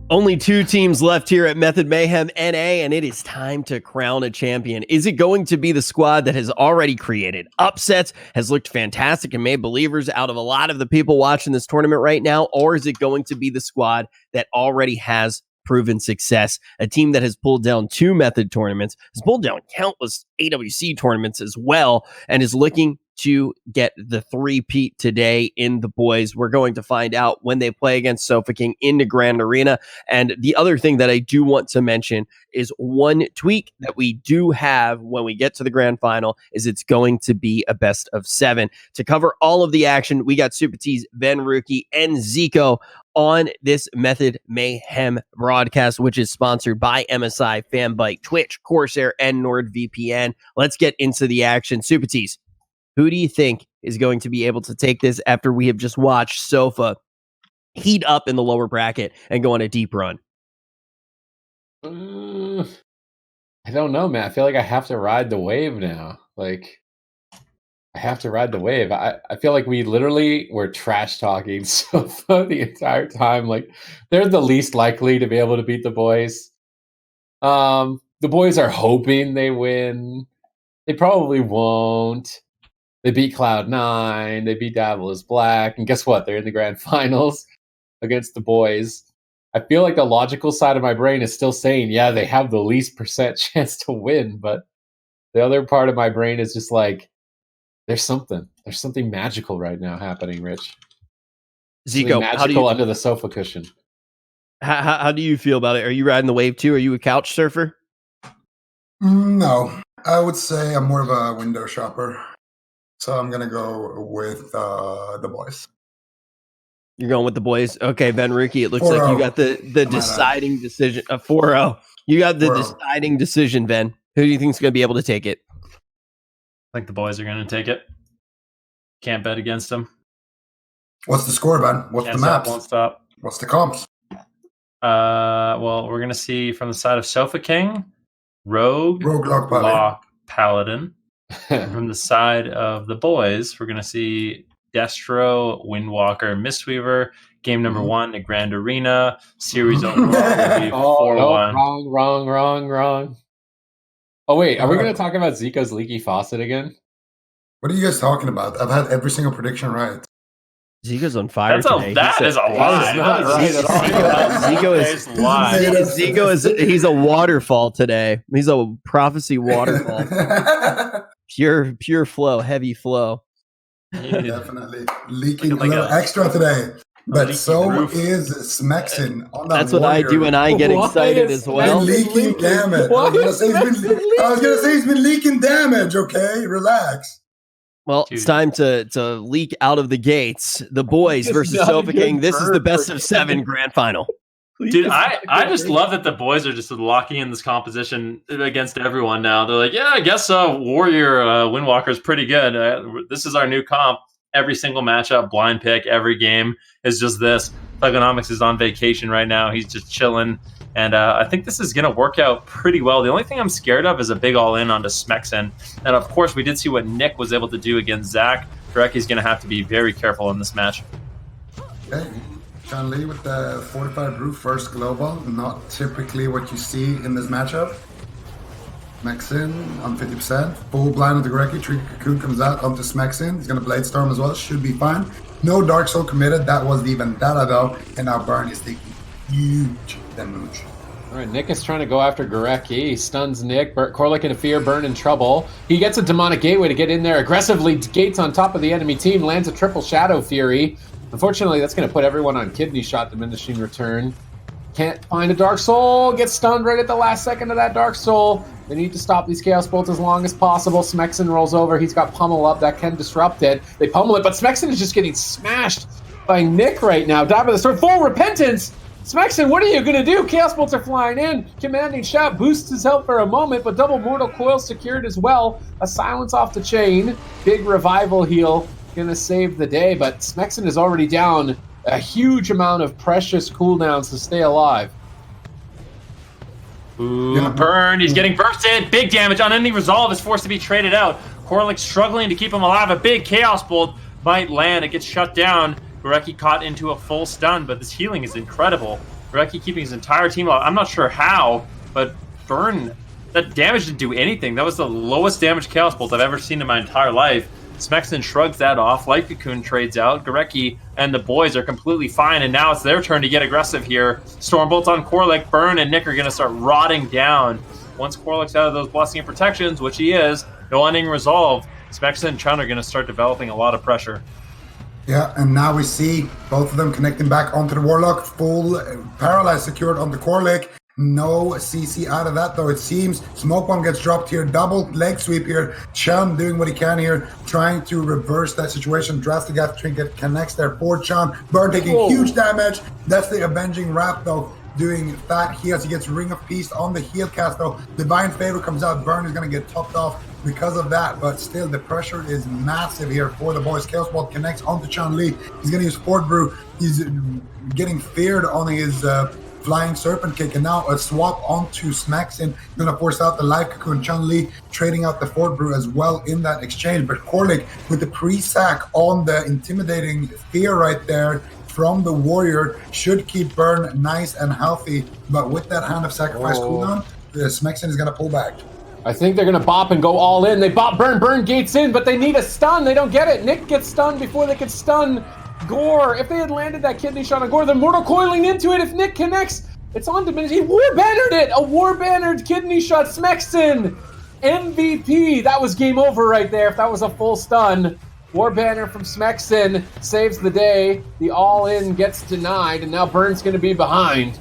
Only 2 teams left here at Method Mayhem NA, and it is time to crown a champion. Is it going to be the squad that has already created upsets, has looked fantastic, and made believers out of a lot of the people watching this tournament right now? Or is it going to be the squad that already has proven success? A team that has pulled down 2 Method tournaments, has pulled down countless AWC tournaments as well, and is looking to get the 3-peat today in the boys. We're going to find out when they play against Sofa King in the Grand Arena. And the other thing that I do want to mention is one tweak that we do have when we get to the grand final is it's going to be a best of 7. To cover all of the action, we got Super T's, Ben Rookie, and Zico on this Method Mayhem broadcast, which is sponsored by MSI, Fanbyte, Twitch, Corsair, and NordVPN. Let's get into the action. Super T's, who do you think is going to be able to take this after we have just watched Sofa heat up in the lower bracket and go on a deep run? I don't know, man. I feel like I have to ride the wave now. Like, I have to ride the wave. I feel like we literally were trash talking Sofa the entire time. Like, they're the least likely to be able to beat the boys. The boys are hoping they win. They probably won't. They beat Cloud9, they beat Dabble is Black, and guess what? They're in the grand finals against the boys. I feel like the logical side of my brain is still saying, yeah, they have the least % chance to win, but the other part of my brain is just like, there's something magical right now happening, Rich. Zico, magical under the sofa cushion. How do you feel about it? Are you riding the wave too? Are you a couch surfer? No, I would say I'm more of a window shopper. So I'm going to go with the boys. You're going with the boys? Okay, Ben Rookie, it looks like you got the deciding decision. 4-0. You got the deciding decision, Ben. Who do you think is going to be able to take it? I think the boys are going to take it. Can't bet against them. What's the score, Ben? What's the maps? Won't stop. What's the comps? Well, we're going to see from the side of Sofa King, Rogue, Lock, Paladin. From the side of the boys, we're going to see Destro, Windwalker, Mistweaver. Game number 1, the Grand Arena. Series overall will be 4-1. Wrong. Oh, wait. Are we going to talk about Zico's leaky faucet again? What are you guys talking about? I've had every single prediction right. Zico's on fire today. That is a lie. Zico is he's a waterfall today. He's a prophecy waterfall. Pure flow, heavy flow. Definitely leaking a little extra today. But so is Smexin. That's what I do when I get excited as well. Leaking damage. I was gonna say he's been leaking damage. Okay, relax. Well, it's time to leak out of the gates. The boys versus Sofa King. This is the best of 7 grand final. Dude, I just love that the boys are just locking in this composition against everyone now. They're like, yeah, I guess Warrior Windwalker is pretty good. This is our new comp. Every single matchup, blind pick, every game is just this. Thugonomics is on vacation right now. He's just chilling. And I think this is going to work out pretty well. The only thing I'm scared of is a big all-in onto Smexin. And, of course, we did see what Nick was able to do against Zach. Garecki's going to have to be very careful in this match. Okay. Sean Lee with the 45 Brew first global. Not typically what you see in this matchup. Smexin on 50%. Full blind with the Garecki. Tree Cocoon comes out onto Smexin. He's going to Blade Storm as well. Should be fine. No Dark Soul committed. That was the Vendetta, though. And now Burn is taking huge damage. All right, Nick is trying to go after Garecki. He stuns Nick. Corlick in fear. Burn in trouble. He gets a Demonic Gateway to get in there. Aggressively gates on top of the enemy team. Lands a triple Shadow Fury. Unfortunately, that's going to put everyone on Kidney Shot, diminishing return. Can't find a Dark Soul. Gets stunned right at the last second of that Dark Soul. They need to stop these Chaos Bolts as long as possible. Smexin rolls over. He's got Pummel up. That can disrupt it. They pummel it, but Smexin is just getting smashed by Nick right now. Dive of the Sword. Full Repentance. Smexin, what are you going to do? Chaos Bolts are flying in. Commanding Shout boosts his health for a moment, but double Mortal Coil secured as well. A Silence off the chain. Big Revival heal. Going to save the day, but Smexin is already down a huge amount of precious cooldowns to stay alive. Ooh, Burn. He's getting bursted. Big damage. Unending Resolve is forced to be traded out. Corlick struggling to keep him alive. A big Chaos Bolt might land. It gets shut down. Garecki caught into a full stun, but this healing is incredible. Gurecki keeping his entire team alive. I'm not sure how, but Burn, that damage didn't do anything. That was the lowest damage Chaos Bolt I've ever seen in my entire life. Smexon shrugs that off. Light Cocoon trades out. Gurecki and the boys are completely fine, and now it's their turn to get aggressive here. Stormbolt on Corlick. Burn and Nick are going to start rotting down. Once Corlick's out of those Blessing and Protections, which he is, no ending resolve, Smexon and Chun are going to start developing a lot of pressure. Yeah, and now we see both of them connecting back onto the Warlock. Full paralyze secured onto Corlick. No CC out of that, though, it seems. Smoke Bomb gets dropped here. Double leg sweep here. Chun doing what he can here, trying to reverse that situation. Drastic After Trinket connects there for Chun. Burn taking huge damage. That's the Avenging Wrap, though, doing fat heals. He gets Ring of Peace on the heal cast, though. Divine Favor comes out. Burn is going to get topped off because of that, but still the pressure is massive here for the boys. Chaos Bolt connects onto Chun-Li. He's going to use Fort Brew. He's getting feared on his Flying Serpent Kick, and now a swap onto Smexon. Going to force out the Life Cocoon. Chun-Li trading out the Fort Brew as well in that exchange, but Corlick with the pre-sack on the intimidating fear right there from the warrior should keep Burn nice and healthy, but with that Hand of Sacrifice cooldown, Smexon is going to pull back. I think they're going to bop and go all in. They bop Burn. Burn gates in, but they need a stun. They don't get it. Nick gets stunned before they could stun Gore. If they had landed that kidney shot on Gore, they're mortal coiling into it. If Nick connects, it's on Diminish. He war bannered it. A war bannered kidney shot. Smexon, MVP. That was game over right there if that was a full stun. War banner from Smexon saves the day. The all-in gets denied, and now Burn's going to be behind.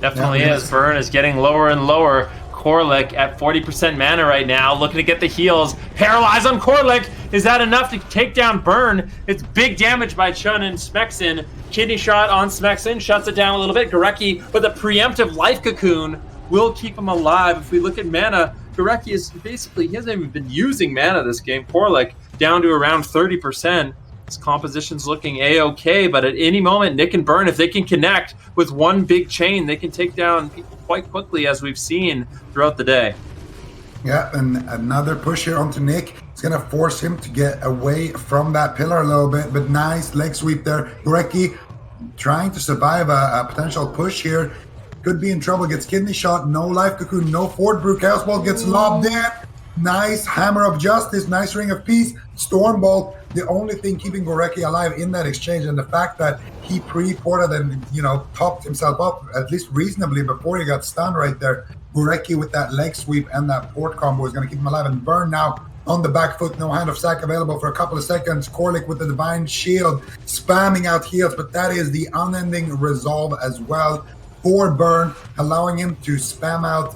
Definitely is. Burn is getting lower and lower. Corlick at 40% mana right now, looking to get the heals. Paralyze on Corlick. Is that enough to take down Burn? It's big damage by Chun and Smexon. Kidney shot on Smexon, shuts it down a little bit. Gurecki with a preemptive Life Cocoon will keep him alive. If we look at mana, Gurecki is basically, he hasn't even been using mana this game. Corlick down to around 30%. His composition's looking A-okay, but at any moment, Nick and Burn, if they can connect with one big chain, they can take down people quite quickly, as we've seen throughout the day. Yeah, and another push here onto Nick. It's going to force him to get away from that pillar a little bit, but nice leg sweep there. Gurecki trying to survive a potential push here. Could be in trouble, gets kidney shot, no Life Cocoon, no Fort Brew. Chaos Bolt gets lobbed in. Nice Hammer of Justice, nice Ring of Peace. Stormbolt, the only thing keeping Gurecki alive in that exchange, and the fact that he pre-ported and, topped himself up at least reasonably before he got stunned right there. Gurecki with that leg sweep and that port combo is going to keep him alive. And Burn now on the back foot, no Hand of Sack available for a couple of seconds. Corlick with the Divine Shield, spamming out heals, but that is the unending resolve as well for Burn, allowing him to spam out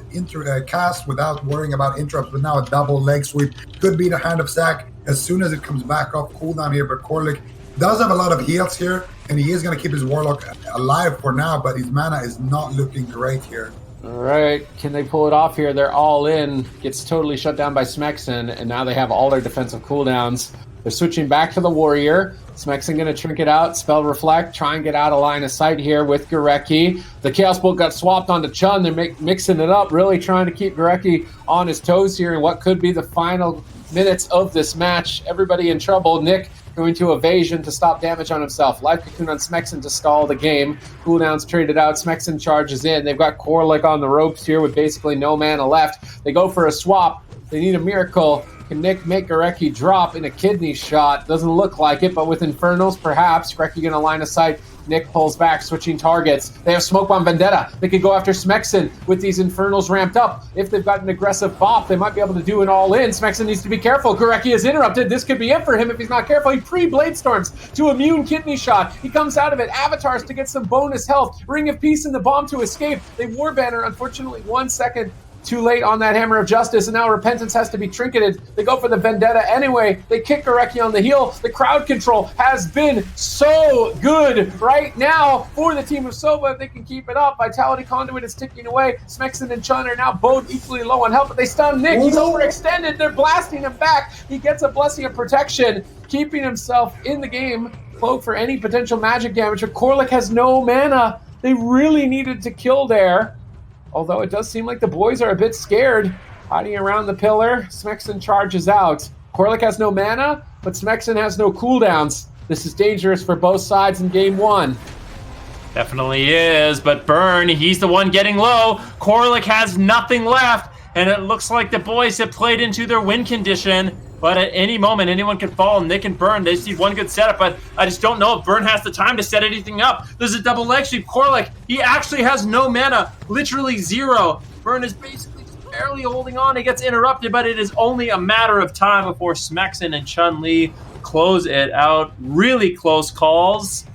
cast without worrying about interrupts. But now a double leg sweep could be the Hand of Sack as soon as it comes back off cooldown here. But Corlick does have a lot of heals here, and he is going to keep his Warlock alive for now, but his mana is not looking great here. All right, can they pull it off here? They're all in. Gets totally shut down by Smexon, and now they have all their defensive cooldowns. They're switching back to the Warrior. Smexon going to trinket out, Spell Reflect, try and get out of line of sight here with Gurecki. The Chaos Bolt got swapped onto Chun. They're mixing it up, really trying to keep Gurecki on his toes here in what could be the final minutes of this match. Everybody in trouble. Nick going to evasion to stop damage on himself. Life Cocoon on Smexon to stall the game. Cooldowns traded out. Smexon charges in. They've got Corlick on the ropes here with basically no mana left. They go for a swap. They need a miracle. Can Nick make Gurecki drop in a kidney shot? Doesn't look like it, but with Infernals, perhaps. Gurecki going to line of sight. Nick pulls back, switching targets. They have Smoke Bomb Vendetta. They could go after Smexon with these Infernals ramped up. If they've got an aggressive bop, they might be able to do an all-in. Smexon needs to be careful. Gurecki is interrupted. This could be it for him if he's not careful. He pre-Blade Storms to immune kidney shot. He comes out of it. Avatars to get some bonus health. Ring of Peace and the bomb to escape. They War Banner, unfortunately, 1 second too late on that Hammer of Justice, and now Repentance has to be trinketed. They go for the Vendetta anyway. They kick Gurecki on the heel. The crowd control has been so good right now for the team of Sova. If they can keep it up, Vitality Conduit is ticking away. Smexon and Chun are now both equally low on health, but they stun Nick. He's overextended. They're blasting him back. He gets a Blessing of Protection, keeping himself in the game. Cloak for any potential magic damage, but Corlick has no mana. They really needed to kill there. Although it does seem like the boys are a bit scared. Hiding around the pillar, Smexon charges out. Corlick has no mana, but Smexon has no cooldowns. This is dangerous for both sides in game one. Definitely is, but Burn, he's the one getting low. Korlik has nothing left, and it looks like the boys have played into their win condition. But at any moment, anyone can fall. Nick and Burn, they see one good setup, but I just don't know if Burn has the time to set anything up. There's a double leg sweep. Korlik, he actually has no mana, literally 0. Burn is basically just barely holding on. He gets interrupted, but it is only a matter of time before Smexen and Chun-Li close it out. Really close calls,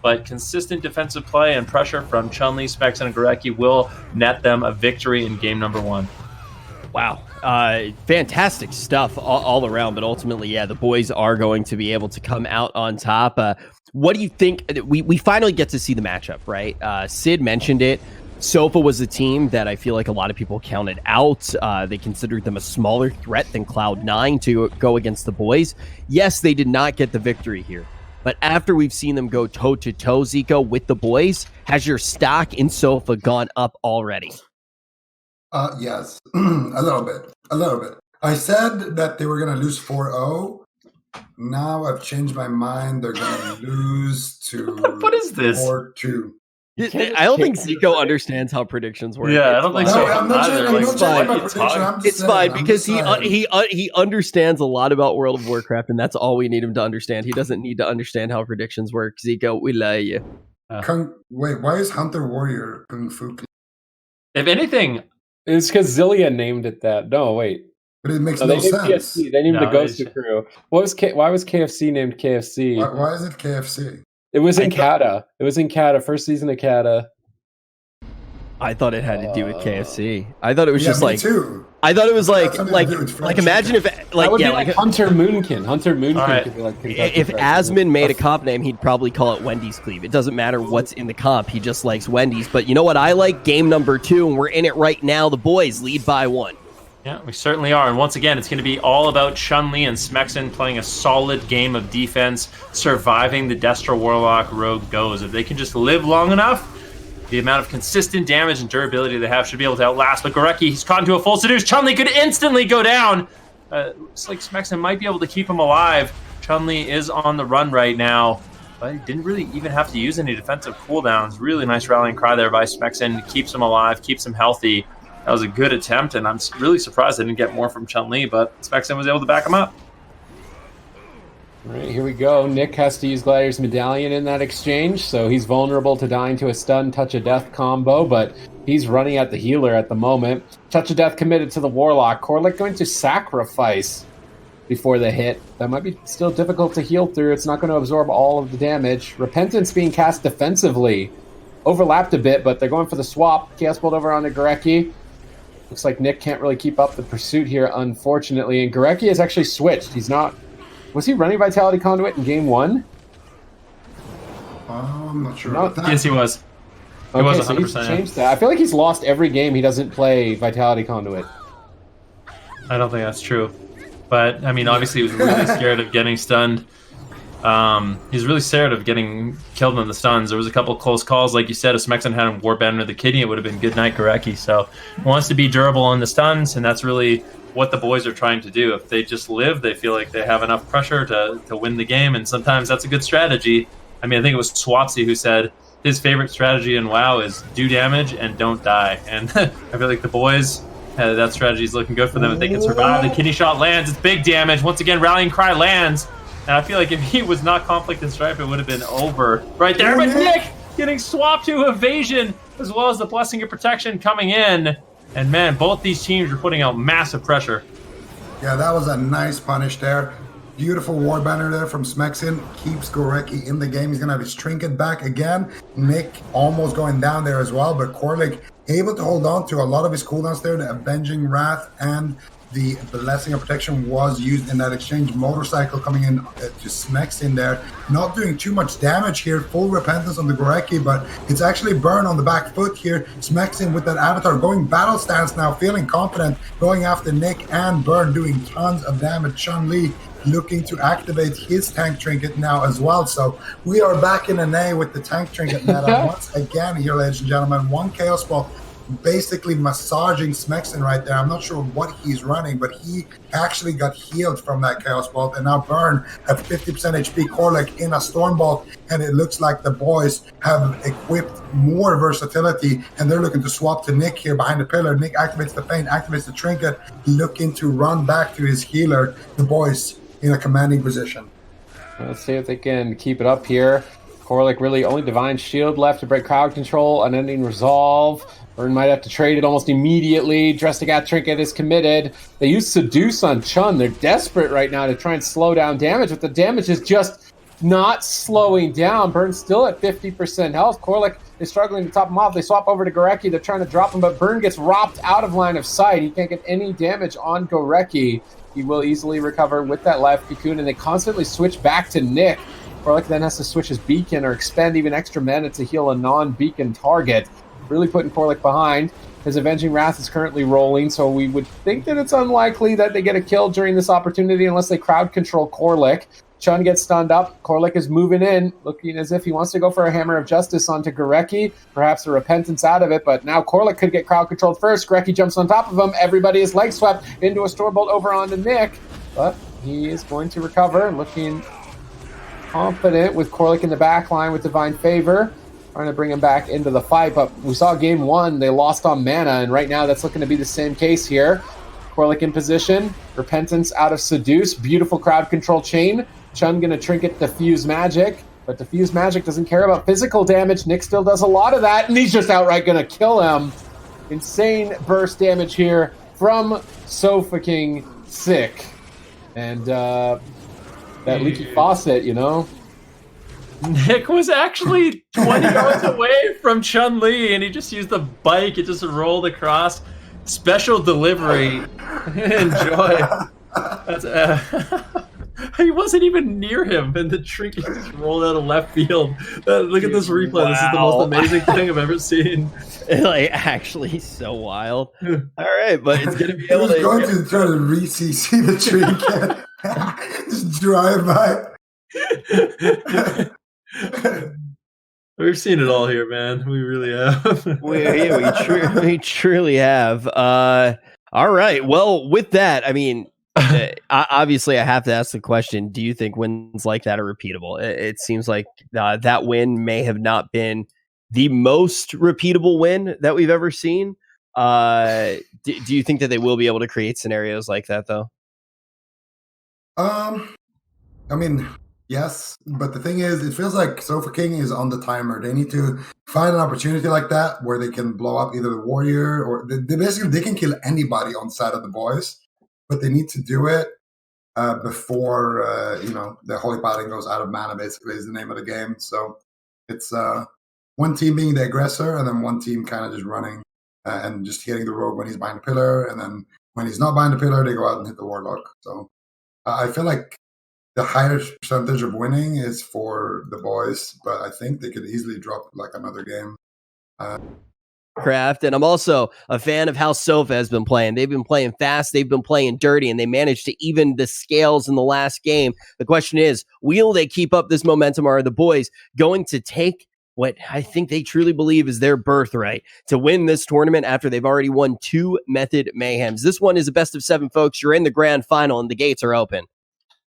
but consistent defensive play and pressure from Chun-Li, Smexen, and Gorecki will net them a victory in game number 1. Wow. Fantastic stuff all around, but ultimately, yeah, the boys are going to be able to come out on top. What do you think? We finally get to see the matchup, right? Sid mentioned it. Sofa was a team that I feel like a lot of people counted out. They considered them a smaller threat than Cloud9 to go against the boys. Yes, they did not get the victory here. But after we've seen them go toe-to-toe, Zico, with the boys, has your stock in Sofa gone up already? Yes, a little bit. I said that they were going to lose 4-0. Now I've changed my mind. They're going to lose to What is this? 4-2. I don't think Zico understands how predictions work. Yeah, I don't think so. I'm not either. changing my It's prediction. fine. I'm just It's saying, fine I'm because just saying. he understands a lot about World of Warcraft, and that's all we need him to understand. He doesn't need to understand how predictions work. Zico, we love you. Wait, why is Hunter Warrior Kung Fu? If anything, It's because Zillia named it that. No, wait. But it makes No, no they named sense. KFC. They named No, the Ghost it's- Crew. Why was KFC named KFC? Why is it KFC? It was in I thought- Kata. It was in Kata. First season of Kata. I thought it had to do with KFC. I thought it was Yeah, just me like too. I thought it was That's something to do with like fried imagine if That like would yeah be like like Hunter Moonkin. Hunter Moonkin Alright. could be like Kentucky if Fried Asmon Chicken. made a comp name, he'd probably call it Wendy's Cleave. It doesn't matter what's in the comp. He just likes Wendy's. But you know what I like? Game number 2, and we're in it right now. The boys lead by 1. yeah, we certainly are. And once again, it's going to be all about Chun-Li and Smexen playing a solid game of defense, surviving the Destra Warlock Rogue goes. If they can just live long enough, the amount of consistent damage and durability they have should be able to outlast. But Gorecki, he's caught into a full seduce. Chun-Li could instantly go down. Looks like Smexen might be able to keep him alive. Chun-Li is on the run right now, but he didn't really even have to use any defensive cooldowns. Really nice rallying cry there by Smexen. Keeps him alive, keeps him healthy. That was a good attempt, and I'm really surprised I didn't get more from Chun-Li, but Smexen was able to back him up. All right, here we go. Nick has to use Gladiator's Medallion in that exchange, so he's vulnerable to dying to a stun Touch of Death combo, but he's running at the healer at the moment. Touch of Death committed to the Warlock. Korlik going to sacrifice before the hit. That might be still difficult to heal through. It's not going to absorb all of the damage. Repentance being cast defensively. Overlapped a bit, but they're going for the swap. Chaos Bolt over onto Gorecki. Looks like Nick can't really keep up the pursuit here, unfortunately, and Gorecki has actually switched. He's not... Was he running Vitality Conduit in game 1? I'm not sure No, about that. Yes, he was. He Okay, was so he's 100%. changed that. I feel like he's lost every game he doesn't play Vitality Conduit. I don't think that's true. But, I mean, obviously he was really scared of getting stunned. He's really scared of getting killed in the stuns. There was a couple close calls. Like you said, if Smexen had him Warband or the Kidney, it would have been good night Gorecki. So he wants to be durable on the stuns, and that's really what the boys are trying to do. If they just live, they feel like they have enough pressure to win the game, and sometimes that's a good strategy. I mean, I think it was Swapsy who said his favorite strategy in WoW is do damage and don't die. And I feel like the boys, that strategy is looking good for them. If they can survive, the Kidney Shot lands. It's big damage. Once again, Rallying Cry lands. And I feel like if he was not Conflict and Stripe, it would have been over right there. But Nick getting swapped to Evasion, as well as the Blessing of Protection coming in. And man, both these teams are putting out massive pressure. Yeah, that was a nice punish there. Beautiful Warbanner there from Smexen. Keeps Gorecki in the game. He's going to have his Trinket back again. Nick almost going down there as well, but Korlik able to hold on to a lot of his cooldowns there. The Avenging Wrath and the Blessing of Protection was used in that exchange. Motorcycle coming in to Smexen there. Not doing too much damage here. Full Repentance on the Gorecki, but it's actually Burn on the back foot here. Smexen with that Avatar going battle stance now, feeling confident, going after Nick and Burn, doing tons of damage. Chun-Li looking to activate his tank trinket now as well. So we are back in an A with the tank trinket meta once again here, ladies and gentlemen. One Chaos Ball basically massaging Smexen right there. I'm not sure what he's running, but he actually got healed from that Chaos Bolt, and now Burn at 50% HP, Corlic in a Storm Bolt, and it looks like the boys have equipped more versatility, and they're looking to swap to Nick here behind the pillar. Nick activates the Feint, activates the Trinket, looking to run back to his healer. The boys in a commanding position. Let's see if they can keep it up here. Corlic really only Divine Shield left to break crowd control, Unending Resolve. Burn might have to trade it almost immediately. Drestigat Trinket is committed. They use Seduce on Chun. They're desperate right now to try and slow down damage, but the damage is just not slowing down. Burn's still at 50% health. Corlic is struggling to top him off. They swap over to Gorecki. They're trying to drop him, but Burn gets robbed out of line of sight. He can't get any damage on Gorecki. He will easily recover with that life cocoon, and they constantly switch back to Nick. Corlic then has to switch his beacon or expend even extra mana to heal a non-beacon target. Really putting Corlic behind. His Avenging Wrath is currently rolling, so we would think that it's unlikely that they get a kill during this opportunity unless they crowd control Corlic. Chun gets stunned up. Corlic is moving in, looking as if he wants to go for a Hammer of Justice onto Gorecki, perhaps a Repentance out of it, but now Corlic could get crowd controlled first. Gorecki jumps on top of him. Everybody is leg swept into a Stormbolt over onto Nick, but he is going to recover, looking confident with Corlic in the back line with Divine Favor, trying to bring him back into the fight. But we saw game one, they lost on mana, and right now that's looking to be the same case here. Corlic in position, Repentance out of Seduce, beautiful crowd control chain. Chun gonna Trinket Diffuse Magic, but Diffuse Magic doesn't care about physical damage. Nick still does a lot of that, and he's just outright gonna kill him. Insane burst damage here from Sofa King Sick. And that leaky faucet, you know? Nick was actually 20 yards away from Chun-Li, and he just used the bike. It just rolled across. Special delivery. Enjoy. That's, he wasn't even near him, and the trinket just rolled out of left field. Look at this replay. Wow. This is the most amazing thing I've ever seen. Like, actually so wild. All right, but it's going to be able to... going to try to re-CC the trinket. Just drive by. We've seen it all here, man. We really have. we truly have. All right. Well, with that, I mean, obviously, I have to ask the question: do you think wins like that are repeatable? It seems like that win may have not been the most repeatable win that we've ever seen. Do you think that they will be able to create scenarios like that, though? I mean, yes, but the thing is, it feels like Sofa King is on the timer. They need to find an opportunity like that where they can blow up either the warrior or they can kill anybody on side of the boys, but they need to do it before the Holy Paladin goes out of mana. Basically, is the name of the game. So it's one team being the aggressor, and then one team kind of just running and just hitting the rogue when he's behind the pillar, and then when he's not behind the pillar, they go out and hit the warlock. So I feel like the higher percentage of winning is for the boys, but I think they could easily drop like another game. Craft, and I'm also a fan of how Sofa has been playing. They've been playing fast, they've been playing dirty, and they managed to even the scales in the last game. The question is, will they keep up this momentum, or are the boys going to take what I think they truly believe is their birthright to win this tournament after they've already won 2 Method Mayhems? This one is a best of 7, folks. You're in the grand final, and the gates are open.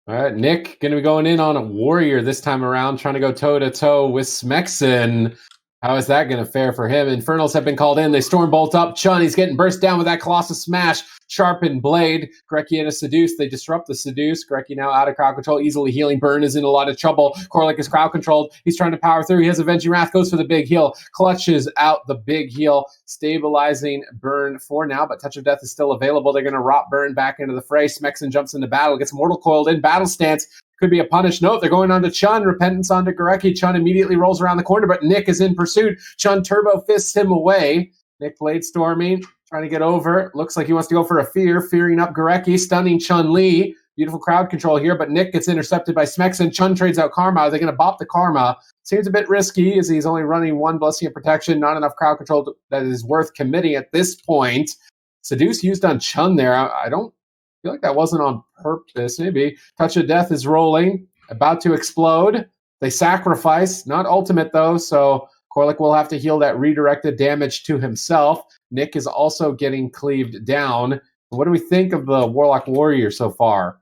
All right, Nick going to be going in on a warrior this time around, trying to go toe-to-toe with Smexen. How is that going to fare for him? Infernals have been called in. They storm bolt up. Chun, he's getting burst down with that Colossus Smash. Sharpened Blade. Gorecki in a Seduce. They disrupt the Seduce. Gorecki now out of crowd control, easily healing. Burn is in a lot of trouble. Corlic is crowd controlled. He's trying to power through. He has Avenging Wrath, goes for the big heal. Clutches out the big heal, stabilizing Burn for now, but Touch of Death is still available. They're going to rot Burn back into the fray. Smexen jumps into battle, gets Mortal Coiled in. Battle stance. Could be a punish. Note, they're going on to Chun. Repentance onto Gorecki. Chun immediately rolls around the corner, but Nick is in pursuit. Chun turbo fists him away. Nick blade storming, trying to get over. Looks like he wants to go for a fearing up Gorecki, stunning Chun-Li. Beautiful crowd control here, but Nick gets intercepted by Smexen. Chun trades out Karma. Are they going to bop the Karma? Seems a bit risky as he's only running 1 Blessing of Protection. Not enough crowd control that is worth committing at this point. Seduce used on Chun there. I don't feel like that wasn't on purpose. Maybe. Touch of Death is rolling, about to explode. They sacrifice, not ultimate though, so Corlic will have to heal that redirected damage to himself. Nick is also getting cleaved down. What do we think of the Warlock Warrior so far?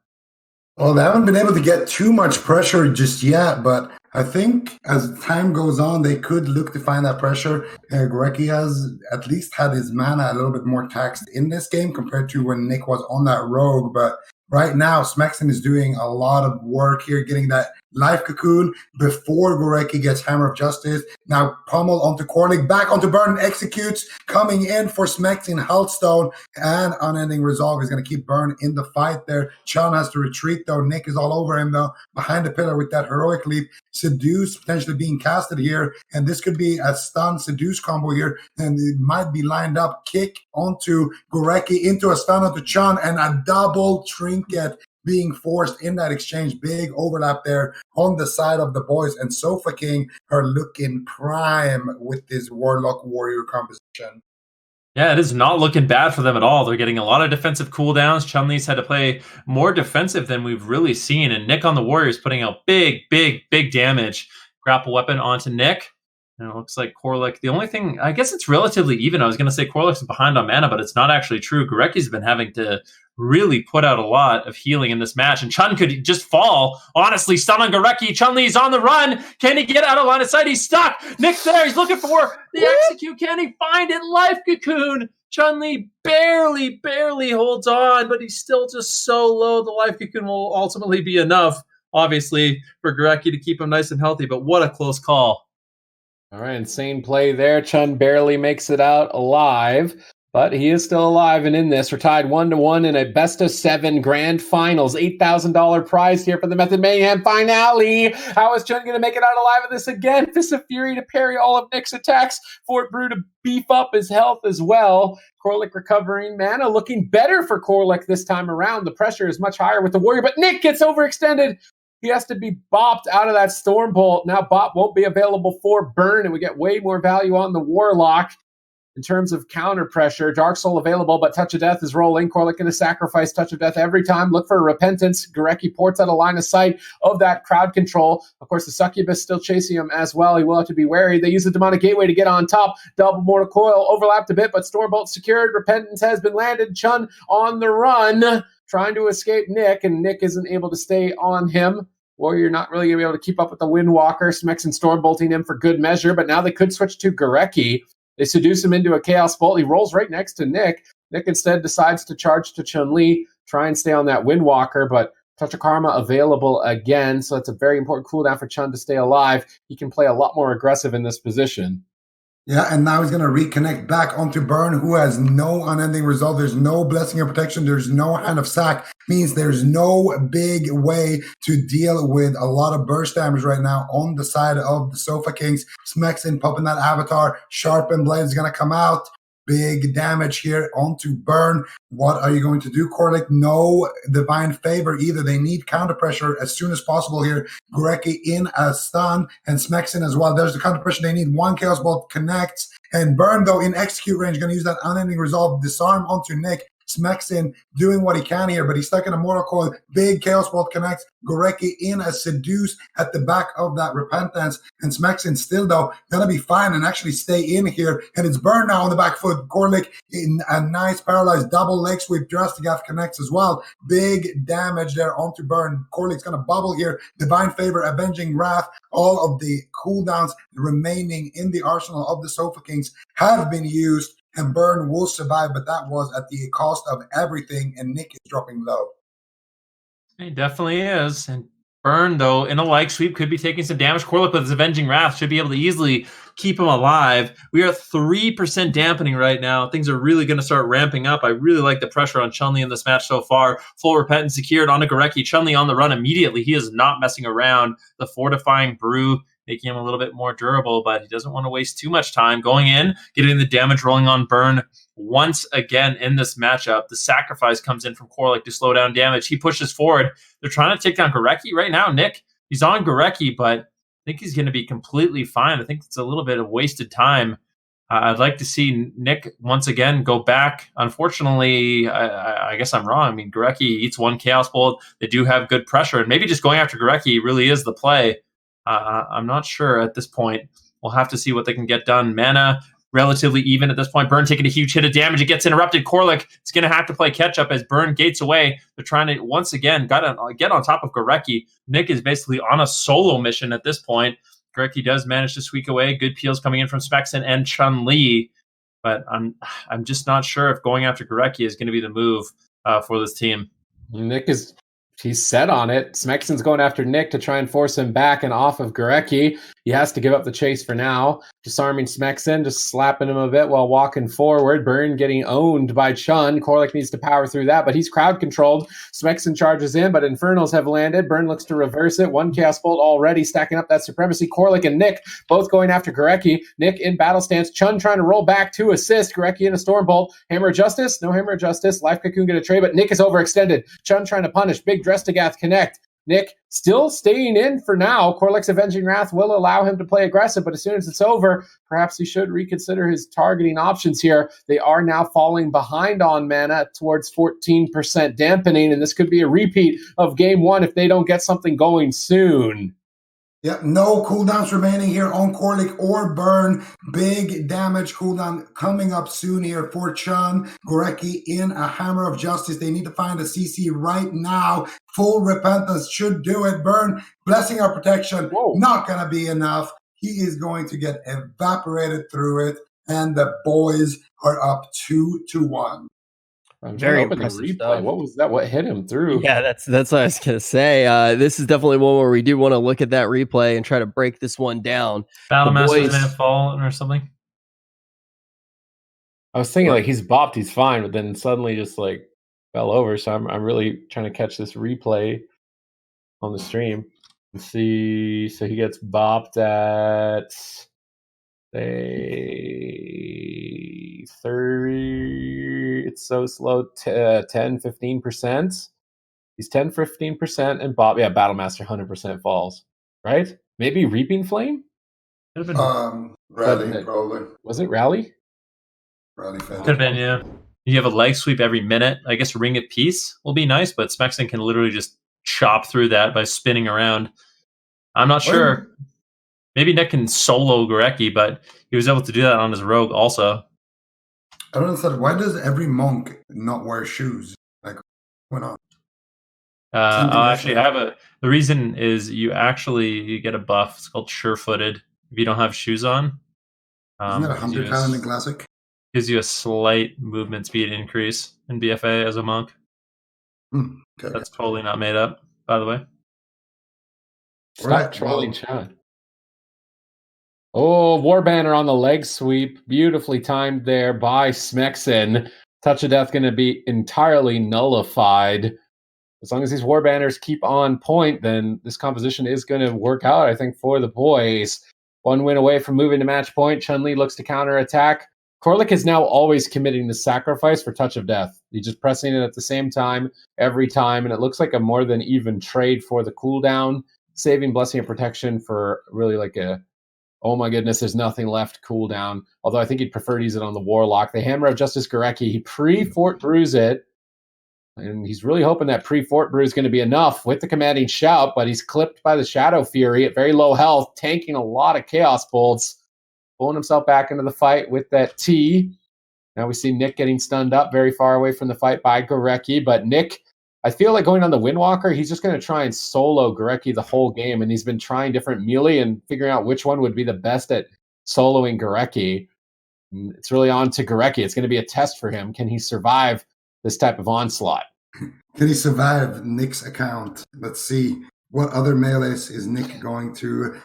Well, they haven't been able to get too much pressure just yet, but I think as time goes on, they could look to find that pressure. Gorecki has at least had his mana a little bit more taxed in this game compared to when Nick was on that rogue. But right now, Smexon is doing a lot of work here, getting that life cocoon before Gorecki gets Hammer of Justice. Now pummel onto Corlick, back onto Burn, executes, coming in for Smexon, Healthstone, and Unending Resolve is going to keep Burn in the fight there. Chun has to retreat though. Nick is all over him though, behind the pillar with that heroic leap. Seduce potentially being casted here, and this could be a stun Seduce combo here, and it might be lined up. Kick onto Gorecki, into a stun onto Chun, and a double trinket being forced in that exchange. Big overlap there on the side of the boys, and Sofa King are looking prime with this Warlock Warrior composition. Yeah, it is not looking bad for them at all. They're getting a lot of defensive cooldowns. Chun-Li's had to play more defensive than we've really seen, and Nick on the Warriors putting out big damage. Grapple weapon onto Nick. And it looks like Corlick, the only thing, I guess it's relatively even. I was going to say Corlick's behind on mana, but it's not actually true. Gorecki's been having to really put out a lot of healing in this match, and Chun could just fall. Honestly, stun on Gorecki. Chun-Li's on the run. Can he get out of line of sight? He's stuck. Nick's there. He's looking for the execute. Can he find it? Life cocoon. Chun-Li barely holds on, but he's still just so low. The life cocoon will ultimately be enough, obviously, for Gorecki to keep him nice and healthy, but what a close call. All right, insane play there. Chun barely makes it out alive, but he is still alive and in this. We're tied 1-1 in a best-of-7 grand finals. $8,000 prize here for the Method Mayhem finale. How is Chun going to make it out alive in this again? Fist of Fury to parry all of Nick's attacks. Fort Brew to beef up his health as well. Corlick recovering mana, looking better for Corlick this time around. The pressure is much higher with the Warrior, but Nick gets overextended. He has to be bopped out of that Storm Bolt. Now bop won't be available for Burn, and we get way more value on the Warlock in terms of counter pressure. Dark Soul available, but Touch of Death is rolling. Corlick going to sacrifice Touch of Death every time. Look for Repentance. Gorecki ports out a line of sight of that crowd control. Of course, the Succubus still chasing him as well. He will have to be wary. They use the Demonic Gateway to get on top. Double Mortal Coil overlapped a bit, but Storm Bolt secured. Repentance has been landed. Chun on the run, trying to escape Nick, and Nick isn't able to stay on him. Warrior not really going to be able to keep up with the Windwalker. Smex and Storm bolting him for good measure, but now they could switch to Gorecki. They seduce him into a Chaos Bolt. He rolls right next to Nick. Nick instead decides to charge to Chun-Li, try and stay on that Windwalker, but Touch of Karma available again, so that's a very important cooldown for Chun to stay alive. He can play a lot more aggressive in this position. Yeah, and now he's going to reconnect back onto Burn, who has no Unending Resolve. There's no Blessing of Protection. There's no Hand of Sack. Means there's no big way to deal with a lot of burst damage right now on the side of the Sofa Kings. Smexon popping that Avatar. Sharpened Blade is going to come out. Big damage here onto Burn. What are you going to do, Corlick? No Divine Favor either. They need counter pressure as soon as possible here. Gorecki in a stun, and Smexon as well. There's the counter pressure. They need one Chaos Bolt connects, and Burn, though, in execute range, going to use that Unending Resolve, disarm onto Nick. Smexon doing what he can here, but he's stuck in a Mortal Coil. Big Chaos Bolt connects. Gorecki in a Seduce at the back of that Repentance. And Smexon still, though, going to be fine and actually stay in here. And it's Burn now on the back foot. Corlick in a nice paralyzed double leg sweep. Drastigath connects as well. Big damage there onto Burn. Corlick's going to bubble here. Divine Favor, Avenging Wrath. All of the cooldowns remaining in the arsenal of the Sofa Kings have been used. And Burn will survive, but that was at the cost of everything, and Nick is dropping low. He definitely is. And Burn, though, in a leg sweep, could be taking some damage. Corlick with his Avenging Wrath should be able to easily keep him alive. We are at 3% dampening right now. Things are really going to start ramping up. I really like the pressure on Chun-Li in this match so far. Full Repentance secured onto Gorecki. Chun-Li on the run immediately. He is not messing around. The Fortifying Brew making him a little bit more durable, but he doesn't want to waste too much time going in, getting the damage rolling on Burn once again in this matchup. The sacrifice comes in from Corlick to slow down damage. He pushes forward. They're trying to take down Gorecki right now. Nick, he's on Gorecki, but I think he's going to be completely fine. I think it's a little bit of wasted time. I'd like to see Nick once again go back. Unfortunately, I guess I'm wrong. I mean, Gorecki eats one Chaos Bolt. They do have good pressure, and maybe just going after Gorecki really is the play. I'm not sure at this point. We'll have to see what they can get done. Mana relatively even at this point. Burn taking a huge hit of damage. It gets interrupted. Korlik is going to have to play catch up as Burn gates away. They're trying to, once again, get on top of Gorecki. Nick is basically on a solo mission at this point. Gorecki does manage to squeak away. Good peels coming in from Smexen and Chun-Li. But I'm just not sure if going after Gorecki is going to be the move for this team. He's set on it. Smexen's going after Nick to try and force him back and off of Gorecki. He has to give up the chase for now. Disarming Smexen, just slapping him a bit while walking forward. Burn getting owned by Chun. Korlik needs to power through that, but he's crowd controlled. Smexen charges in, but Infernals have landed. Burn looks to reverse it. One Chaos Bolt already stacking up that supremacy. Korlik and Nick both going after Gorecki. Nick in battle stance. Chun trying to roll back to assist. Gorecki in a Storm Bolt. Hammer of Justice? No Hammer of Justice. Life Cocoon get a trade, but Nick is overextended. Chun trying to punish. Big Drestagath connect. Nick still staying in for now. Korlik's Avenging Wrath will allow him to play aggressive, but as soon as it's over, perhaps he should reconsider his targeting options here. They are now falling behind on mana towards 14% dampening, and this could be a repeat of game one if they don't get something going soon. Yep, no cooldowns remaining here on Korlik or Burn. Big damage cooldown coming up soon here for Chun. Gorecki in a Hammer of Justice. They need to find a CC right now. Full Repentance should do it. Burn, Blessing of Protection, not going to be enough. He is going to get evaporated through it, and the boys are up 2-1. Very impressive stuff. What was that? What hit him through? Yeah, that's what I was gonna say. This is definitely one where we do want to look at that replay and try to break this one down. Battlemaster's may have fallen or something. I was thinking like he's bopped, he's fine, but then suddenly just like fell over. So I'm really trying to catch this replay on the stream and see. So he gets bopped at 30. It's so slow. 10-15%. He's 10-15% and Bob. Yeah, Battlemaster 100% falls. Right? Maybe Reaping Flame. Rally probably. Was it Rally? Rally failed. Could have been, yeah. You have a leg sweep every minute. I guess Ring of Peace will be nice, but Smexen can literally just chop through that by spinning around. I'm not sure. Maybe Nick can solo Gorecki, but he was able to do that on his rogue also. I don't understand. Why does every monk not wear shoes? Like, why not? Actually, I have the reason is you get a buff. It's called Sure-Footed. If you don't have shoes on. Isn't that 100 talent in Classic? Gives you a slight movement speed increase in BFA as a monk. Okay. That's totally not made up, by the way. Stop trolling Chad. Oh, War Banner on the leg sweep. Beautifully timed there by Smexen. Touch of Death going to be entirely nullified. As long as these War Banners keep on point, then this composition is going to work out, I think, for the boys. One win away from moving to match point. Chun-Li looks to counterattack. Korlik is now always committing the sacrifice for Touch of Death. He's just pressing it at the same time every time, and it looks like a more than even trade for the cooldown, saving Blessing of Protection for really like a oh my goodness, there's nothing left cooldown. Although I think he'd prefer to use it on the Warlock. The Hammer of Justice Gorecki, he pre-Fort Brews it. And he's really hoping that pre-Fort Brew is going to be enough with the Commanding Shout, but he's clipped by the Shadow Fury at very low health, tanking a lot of Chaos Bolts, pulling himself back into the fight with that T. Now we see Nick getting stunned up very far away from the fight by Gorecki, but Nick, I feel like going on the Windwalker, he's just going to try and solo Gorecki the whole game, and he's been trying different melee and figuring out which one would be the best at soloing Gorecki. It's really on to Gorecki. It's going to be a test for him. Can he survive this type of onslaught? Can he survive Nick's account? Let's see. What other melees is Nick going to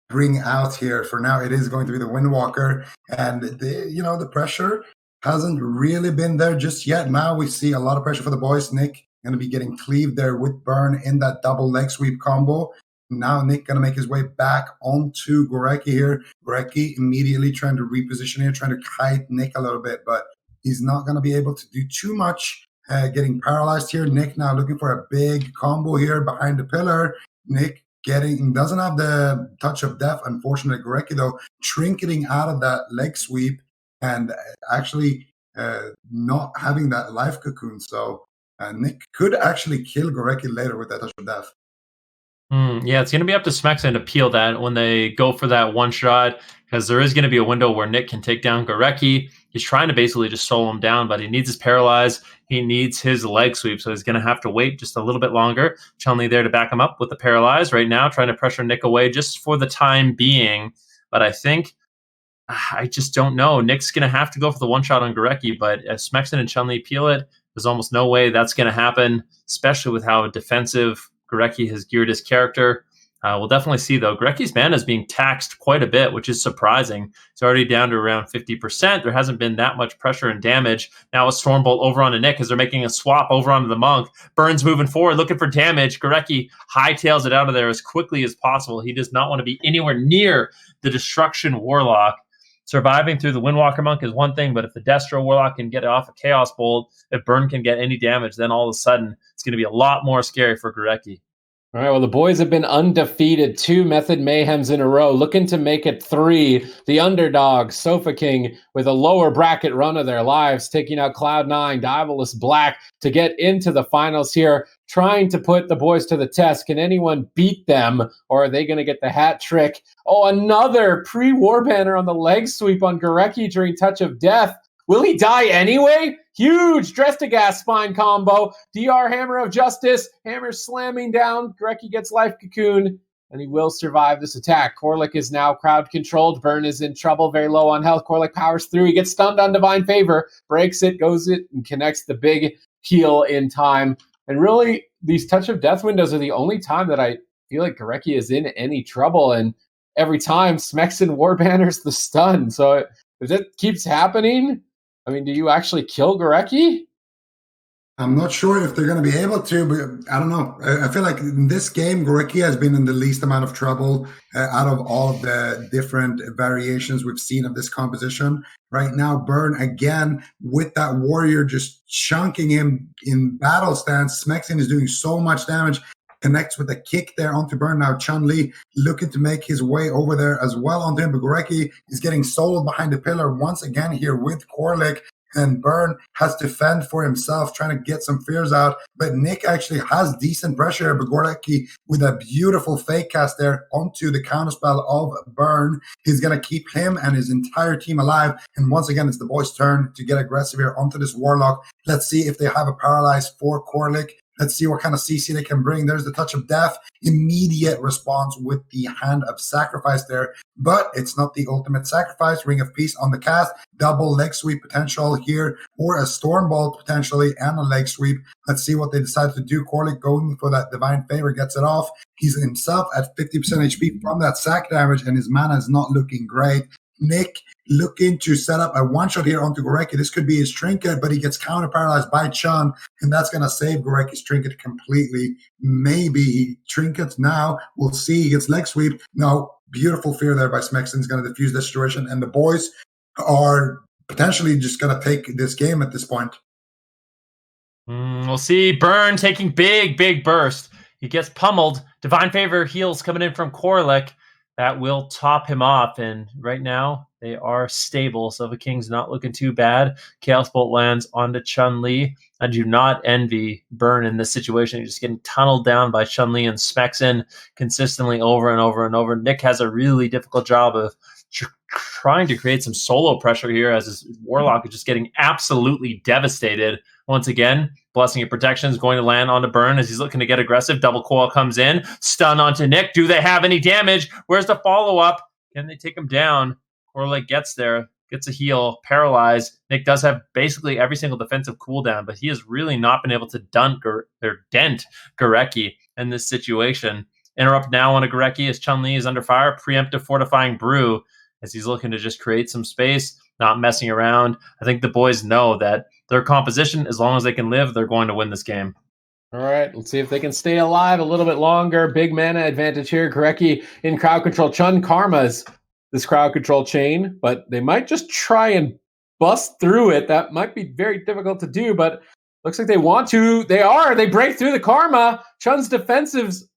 bring out here? For now, it is going to be the Windwalker, and the pressure hasn't really been there just yet. Now we see a lot of pressure for the boys. Nick going to be getting cleaved there with Burn in that double leg sweep combo. Now Nick going to make his way back onto Gorecki here. Gorecki immediately trying to reposition here, trying to kite Nick a little bit, but he's not going to be able to do too much. Getting paralyzed here. Nick now looking for a big combo here behind the pillar. Nick doesn't have the Touch of Death, unfortunately. Gorecki, though, trinketing out of that leg sweep and actually not having that life cocoon. So Nick could actually kill Gorecki later with that Touch of Death. Yeah, it's going to be up to Smexen to peel that when they go for that one shot, because there is going to be a window where Nick can take down Gorecki. He's trying to basically just solo him down, but he needs his paralyze. He needs his leg sweep, so he's going to have to wait just a little bit longer. Chun-Li there to back him up with the paralyze right now, trying to pressure Nick away just for the time being. But I just don't know. Nick's going to have to go for the one shot on Gorecki, but as Smexen and Chun-Li peel it, there's almost no way that's going to happen, especially with how defensive Gorecki has geared his character. We'll definitely see, though. Gorecki's mana is being taxed quite a bit, which is surprising. It's already down to around 50%. There hasn't been that much pressure and damage. Now a Stormbolt over onto Nick as they're making a swap over onto the Monk. Burns moving forward, looking for damage. Gorecki hightails it out of there as quickly as possible. He does not want to be anywhere near the Destruction Warlock. Surviving through the Windwalker Monk is one thing, but if the Destro Warlock can get it off a Chaos Bolt, if Burn can get any damage, then all of a sudden it's going to be a lot more scary for Gorecki. All right, well, the boys have been undefeated 2 Method Mayhems in a row, looking to make it 3. The underdog, Sofa King, with a lower bracket run of their lives, taking out Cloud9, Diabolus Black to get into the finals here, trying to put the boys to the test. Can anyone beat them, or are they going to get the hat trick? Oh, another pre-war banner on the leg sweep on Gorecki during Touch of Death. Will he die anyway? Huge Drestagas spine combo. DR Hammer of Justice. Hammer slamming down. Gorecki gets life cocoon, and he will survive this attack. Corlick is now crowd controlled. Burn is in trouble, very low on health. Corlick powers through. He gets stunned on Divine Favor. Breaks it, goes it, and connects the big heal in time. And really, these Touch of Death windows are the only time that I feel like Gorecki is in any trouble. And every time, Smexen War Banners the stun. So if that keeps happening, I mean, do you actually kill Gorecki? I'm not sure if they're going to be able to, but I don't know. I feel like in this game, Gorecki has been in the least amount of trouble out of all of the different variations we've seen of this composition. Right now, Burn, again, with that warrior just chunking him in battle stance. Smexen is doing so much damage. Connects with a kick there onto Burn. Now Chun-Li looking to make his way over there as well onto him. But Gorecki is getting soloed behind the pillar once again here with Corlick. And Burn has to fend for himself, trying to get some fears out. But Nick actually has decent pressure. But Gorecki with a beautiful fake cast there onto the counterspell of Burn. He's going to keep him and his entire team alive. And once again, it's the boys' turn to get aggressive here onto this Warlock. Let's see if they have a paralyze for Corlick. Let's see what kind of CC they can bring. There's the Touch of Death. Immediate response with the Hand of Sacrifice there. But it's not the ultimate sacrifice. Ring of Peace on the cast. Double leg sweep potential here. Or a Stormbolt potentially and a leg sweep. Let's see what they decide to do. Corlick going for that Divine Favor gets it off. He's himself at 50% HP from that sack damage. And his mana is not looking great. Nick looking to set up a one-shot here onto Gorecki. This could be his trinket, but he gets counter-paralyzed by Chun, and that's going to save Gorecki's trinket completely. Maybe he trinkets now. We'll see. He gets leg sweep. No, beautiful fear there by Smexen is going to defuse this situation, and the boys are potentially just going to take this game at this point. We'll see. Burn taking big burst. He gets pummeled. Divine Favor heals coming in from Corlick. That will top him off, and right now they are stable. Sofa King's not looking too bad. Chaos Bolt lands onto Chun-Li. I do not envy Burn in this situation. He's just getting tunneled down by Chun-Li and Smexen consistently over and over and over. Nick has a really difficult job of trying to create some solo pressure here as his Warlock is just getting absolutely devastated. Once again, Blessing of Protection is going to land onto Burn as he's looking to get aggressive. Double coil comes in. Stun onto Nick. Do they have any damage? Where's the follow-up? Can they take him down? Corlick gets there, gets a heal, paralyzed. Nick does have basically every single defensive cooldown, but he has really not been able to dent Gorecki in this situation. Interrupt now on a Gorecki as Chun-Li is under fire. Preemptive Fortifying Brew as he's looking to just create some space, not messing around. I think the boys know that their composition, as long as they can live, they're going to win this game. All right, let's see if they can stay alive a little bit longer. Big mana advantage here. Gorecki in crowd control. Chun karmas this crowd control chain, but they might just try and bust through it. That might be very difficult to do, but looks like they want to. They break through the karma. Chun's defenses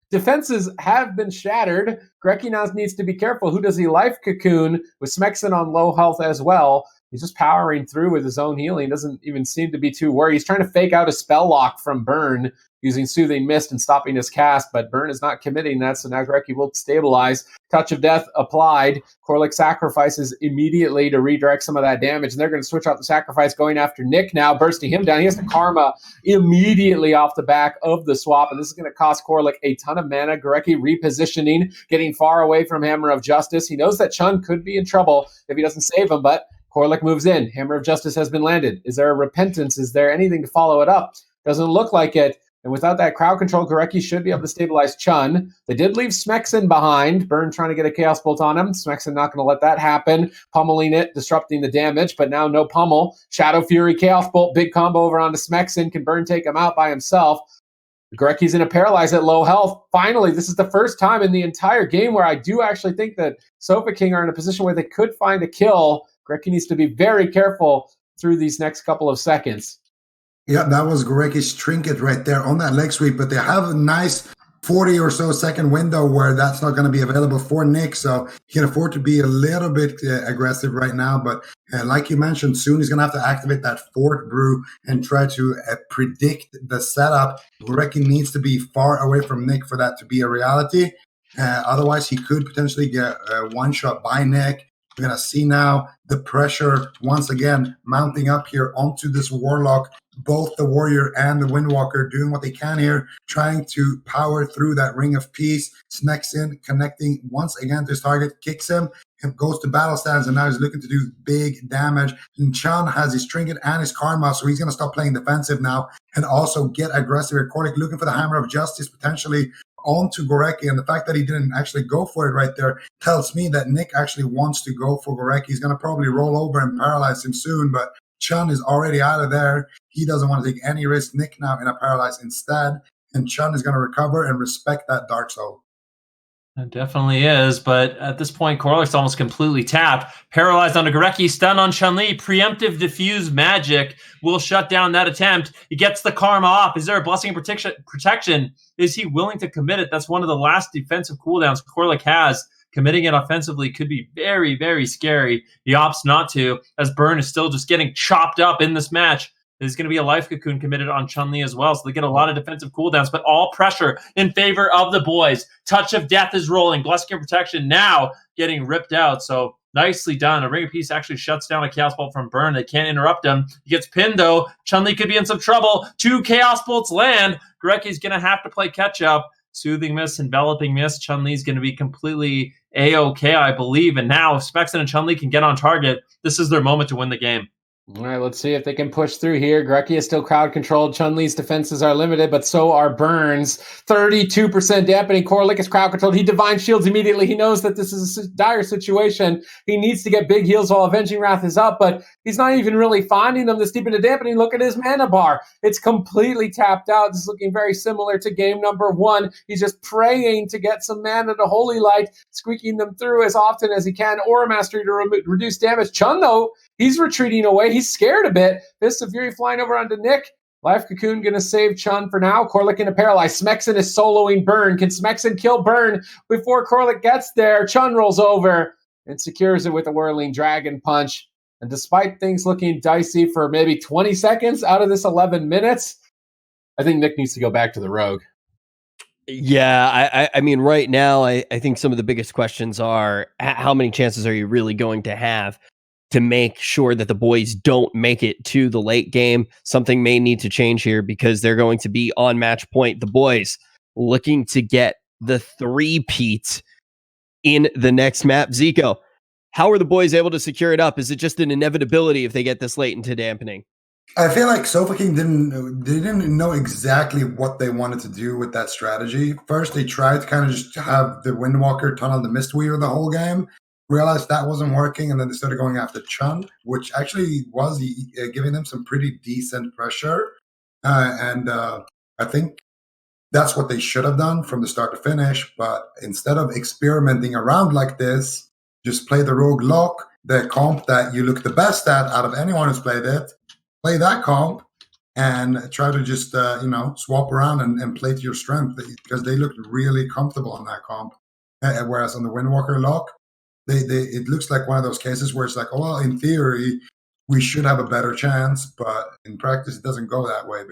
have been shattered. Gorecki now needs to be careful. Who does he life cocoon with Smexen on low health as well? He's just powering through with his own healing. Doesn't even seem to be too worried. He's trying to fake out a spell lock from Burn using Soothing Mist and stopping his cast, but Burn is not committing that, so now Grecki will stabilize. Touch of Death applied. Korlik sacrifices immediately to redirect some of that damage, and they're going to switch out the sacrifice, going after Nick now, bursting him down. He has the Karma immediately off the back of the swap, and this is going to cost Korlik a ton of mana. Grecki repositioning, getting far away from Hammer of Justice. He knows that Chun could be in trouble if he doesn't save him, but Korlik moves in. Hammer of Justice has been landed. Is there a repentance? Is there anything to follow it up? Doesn't look like it. And without that crowd control, Gorecki should be able to stabilize Chun. They did leave Smexen behind. Burn trying to get a Chaos Bolt on him. Smexen not going to let that happen. Pummeling it, disrupting the damage, but now no pummel. Shadow Fury, Chaos Bolt, big combo over onto Smexen. Can Burn take him out by himself? Gorecki's in a paralyze at low health. Finally, this is the first time in the entire game where I do actually think that Sofa King are in a position where they could find a kill. Gorecki needs to be very careful through these next couple of seconds. Yeah, that was Gorecki's trinket right there on that leg sweep, but they have a nice 40 or so second window where that's not going to be available for Nick, so he can afford to be a little bit aggressive right now, but like you mentioned, soon he's going to have to activate that fourth brew and try to predict the setup. Gorecki needs to be far away from Nick for that to be a reality. Otherwise, he could potentially get one shot by Nick. We're going to see now the pressure once again mounting up here onto this Warlock. Both the Warrior and the Windwalker doing what they can here, trying to power through that Ring of Peace. Snacks in, connecting once again to his target, kicks him, and goes to battle stance, and now he's looking to do big damage. And Chan has his trinket and his karma, so he's going to stop playing defensive now and also get aggressive. Korlik looking for the Hammer of Justice potentially onto Gorecki, and the fact that he didn't actually go for it right there tells me that Nick actually wants to go for Gorecki. He's going to probably roll over and paralyze him soon, but Chun is already out of there. He doesn't want to take any risk. Nick now in a paralyze instead, and Chun is going to recover and respect that Dark Soul. It definitely is, but at this point, Korlik's almost completely tapped. Paralyzed onto Gorecki, stun on Chun-Li, preemptive diffuse magic will shut down that attempt. He gets the karma off. Is there a blessing of protection? Is he willing to commit it? That's one of the last defensive cooldowns Korlik has. Committing it offensively could be very, very scary. He opts not to, as Burn is still just getting chopped up in this match. There's going to be a Life Cocoon committed on Chun-Li as well, so they get a lot of defensive cooldowns, but all pressure in favor of the boys. Touch of Death is rolling. Blessing of Protection now getting ripped out, so nicely done. A Ring of Peace actually shuts down a Chaos Bolt from Burn. They can't interrupt him. He gets pinned, though. Chun-Li could be in some trouble. 2 Chaos Bolts land. Gorecki's going to have to play catch-up. Soothing Mist, Enveloping Mist. Chun-Li's going to be completely A-OK, I believe. And now, if Smexen and Chun-Li can get on target, this is their moment to win the game. All right, let's see if they can push through here. Gorecki is still crowd controlled. Chun-Li's defenses are limited, but so are Burn's. 32% dampening. Korlik is crowd controlled. He divine shields immediately. He knows that this is a dire situation. He needs to get big heals while Avenging Wrath is up, but he's not even really finding them this deep into dampening. Look at his mana bar. It's completely tapped out. This is looking very similar to game number 1. He's just praying to get some mana to Holy Light, squeaking them through as often as he can. Aura Mastery to reduce damage. Chun, though, he's retreating away. He's scared a bit. Fist of Fury flying over onto Nick. Life Cocoon going to save Chun for now. Korlik in a paralyze. Smexen is soloing Burn. Can Smexen kill Burn before Korlik gets there? Chun rolls over and secures it with a Whirling Dragon Punch. And despite things looking dicey for maybe 20 seconds out of this 11 minutes, I think Nick needs to go back to the Rogue. Yeah, I mean, right now, I think some of the biggest questions are how many chances are you really going to have to make sure that the boys don't make it to the late game? Something may need to change here because they're going to be on match point. The boys looking to get the 3-peat in the next map. Zico, how are the boys able to secure it up? Is it just an inevitability if they get this late into dampening? I feel like Sofa King didn't know exactly what they wanted to do with that strategy. First, they tried to kind of just have the Windwalker tunnel the Mistweaver the whole game. Realized that wasn't working, and then they started going after Chun, which actually was giving them some pretty decent pressure. And I think that's what they should have done from the start to finish. But instead of experimenting around like this, just play the Rogue Lock, the comp that you look the best at out of anyone who's played it. Play that comp and try to just swap around and play to your strength, because they looked really comfortable on that comp. Whereas on the Windwalker Lock, it looks like one of those cases where it's like, oh, well, in theory, we should have a better chance, but in practice, it doesn't go that way.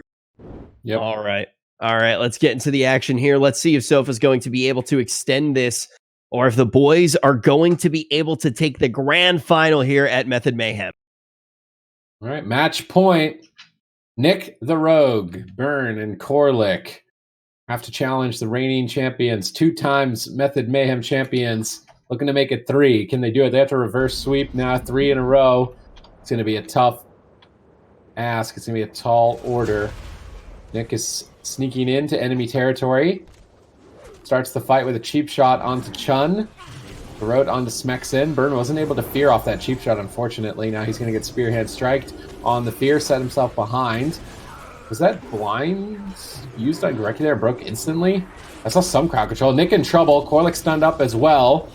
Yep. All right. Let's get into the action here. Let's see if Sofa's going to be able to extend this, or if the boys are going to be able to take the grand final here at Method Mayhem. All right, match point. Nick the Rogue, Burn, and Corlick have to challenge the reigning champions, 2 times Method Mayhem champions, looking to make it 3. Can they do it? They have to reverse sweep now, 3 in a row. It's going to be a tough ask. It's going to be a tall order. Nick is sneaking into enemy territory. Starts the fight with a cheap shot onto Chun. Garrote onto Smexin. Burn wasn't able to fear off that cheap shot, unfortunately. Now he's going to get spearhead striked on the fear, set himself behind. Was that blind used on Gorecki there? Broke instantly? I saw some crowd control. Nick in trouble. Corlick stunned up as well.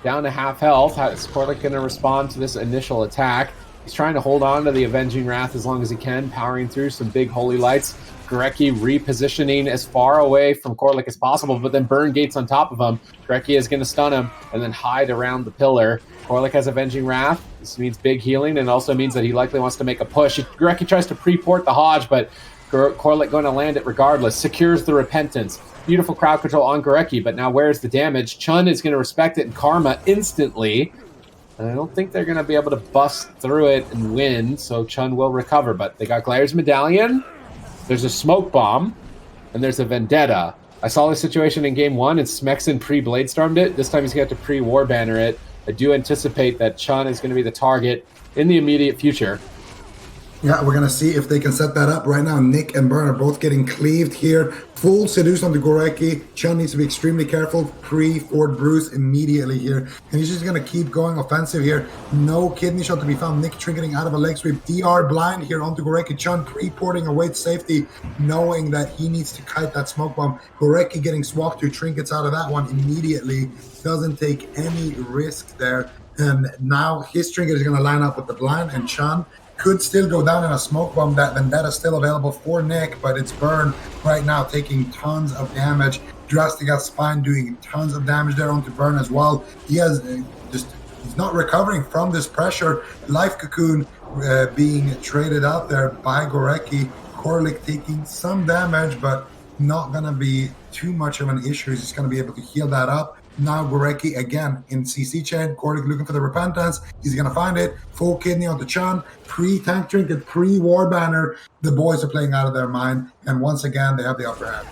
Down to half health. How is Corlick going to respond to this initial attack? He's trying to hold on to the Avenging Wrath as long as he can, powering through some big holy lights. Gorecki repositioning as far away from Corlick as possible, but then Burn gates on top of him. Gorecki is going to stun him and then hide around the pillar. Corlick has Avenging Wrath. This means big healing and also means that he likely wants to make a push. Gorecki tries to pre-port the Hodge, but Corlick going to land it regardless. Secures the Repentance. Beautiful crowd control on Gorecki, but now where's the damage? Chun is going to respect it and Karma instantly. And I don't think they're going to be able to bust through it and win, so Chun will recover. But they got Glaire's Medallion, there's a Smoke Bomb, and there's a Vendetta. I saw this situation in Game 1, and Smexin pre-Bladestormed it. This time he's going to have to pre-War Banner it. I do anticipate that Chun is going to be the target in the immediate future. Yeah, we're going to see if they can set that up. Right now, Nick and Burn are both getting cleaved here. Full seduce on the Gorecki. Chun needs to be extremely careful. Pre-Ford Bruce immediately here. And he's just going to keep going offensive here. No kidney shot to be found. Nick trinketing out of a leg sweep. DR blind here onto Gorecki. Chun pre-porting away to safety, knowing that he needs to kite that smoke bomb. Gorecki getting swapped to trinkets out of that one immediately. Doesn't take any risk there. And now his trinket is going to line up with the blind, and Chun could still go down in a smoke bomb. That Vendetta still available for Nick, but it's Burn right now taking tons of damage. Drastic at Spine doing tons of damage there onto Burn as well. He has he's not recovering from this pressure. Life Cocoon being traded out there by Gorecki. Corlick taking some damage, but not going to be too much of an issue. He's just going to be able to heal that up. Now Gorecki again in CC chain. Corlick looking for the Repentance. He's going to find it. Full kidney on the Chun. Pre-tank trinket, pre-war banner. The boys are playing out of their mind. And once again, they have the upper hand.